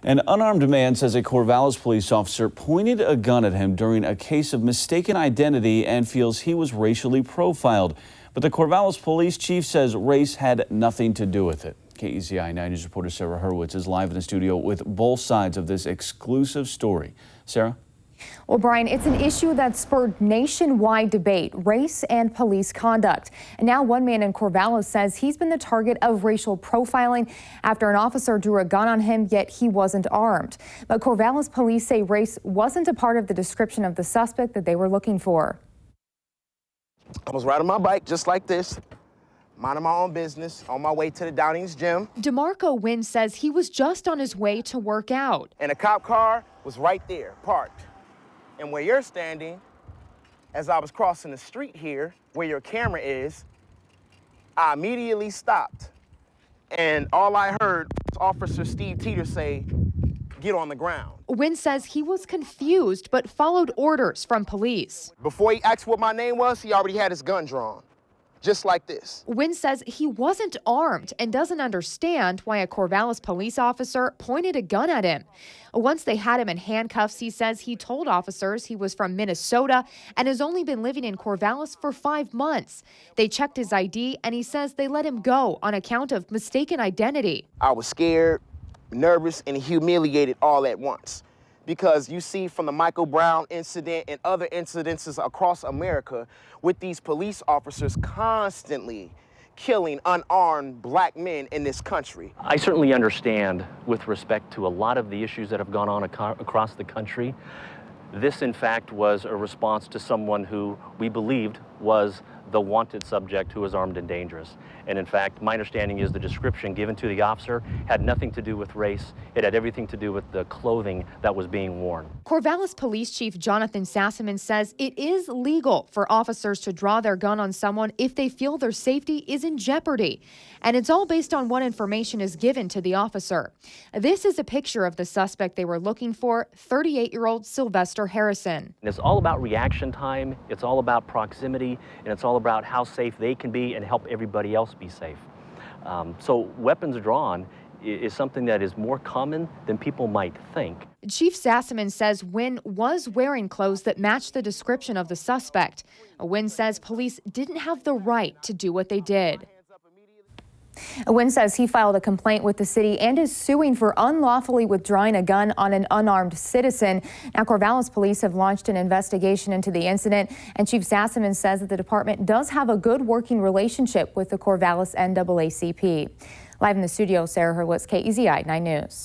An unarmed man says a Corvallis police officer pointed a gun at him during a case of mistaken identity and feels he was racially profiled. But the Corvallis police chief says race had nothing to do with it. KEZI 9 News reporter Sarah Hurwitz is live in the studio with both sides of this exclusive story. Sarah? Well, Brian, it's an issue that spurred nationwide debate, race and police conduct. And now one man in Corvallis says he's been the target of racial profiling after an officer drew a gun on him, yet he wasn't armed. But Corvallis police say race wasn't a part of the description of the suspect that they were looking for. I was riding my bike just like this, minding my own business, on my way to the Downings gym. DeMarco Wynn says he was just on his way to work out. And a cop car was right there, parked. And where you're standing, as I was crossing the street here, where your camera is, I immediately stopped. And all I heard was Officer Steve Teeter say, "Get on the ground." Wynn says he was confused but followed orders from police. Before he asked what my name was, he already had his gun drawn, just like this. Wynn says he wasn't armed and doesn't understand why a Corvallis police officer pointed a gun at him. Once they had him in handcuffs, he says he told officers he was from Minnesota and has only been living in Corvallis for 5 months. They checked his ID and he says they let him go on account of mistaken identity. I was scared, nervous, and humiliated all at once. Because you see from the Michael Brown incident and other incidences across America with these police officers constantly killing unarmed black men in this country. I certainly understand with respect to a lot of the issues that have gone on across the country. This, in fact, was a response to someone who we believed was the wanted subject who was armed and dangerous. And in fact, my understanding is the description given to the officer had nothing to do with race. It had everything to do with the clothing that was being worn. Corvallis Police Chief Jonathan Sassaman says it is legal for officers to draw their gun on someone if they feel their safety is in jeopardy. And it's all based on what information is given to the officer. This is a picture of the suspect they were looking for, 38-year-old Sylvester Harrison. And it's all about reaction time, it's all about proximity, and it's all about how safe they can be and help everybody else be safe. So weapons drawn is something that is more common than people might think. Chief Sassaman says Wynn was wearing clothes that matched the description of the suspect. Wynn says police didn't have the right to do what they did. Wynn says he filed a complaint with the city and is suing for unlawfully withdrawing a gun on an unarmed citizen. Now, Corvallis police have launched an investigation into the incident, and Chief Sassaman says that the department does have a good working relationship with the Corvallis NAACP. Live in the studio, Sarah Hurwitz, KEZI 9 News.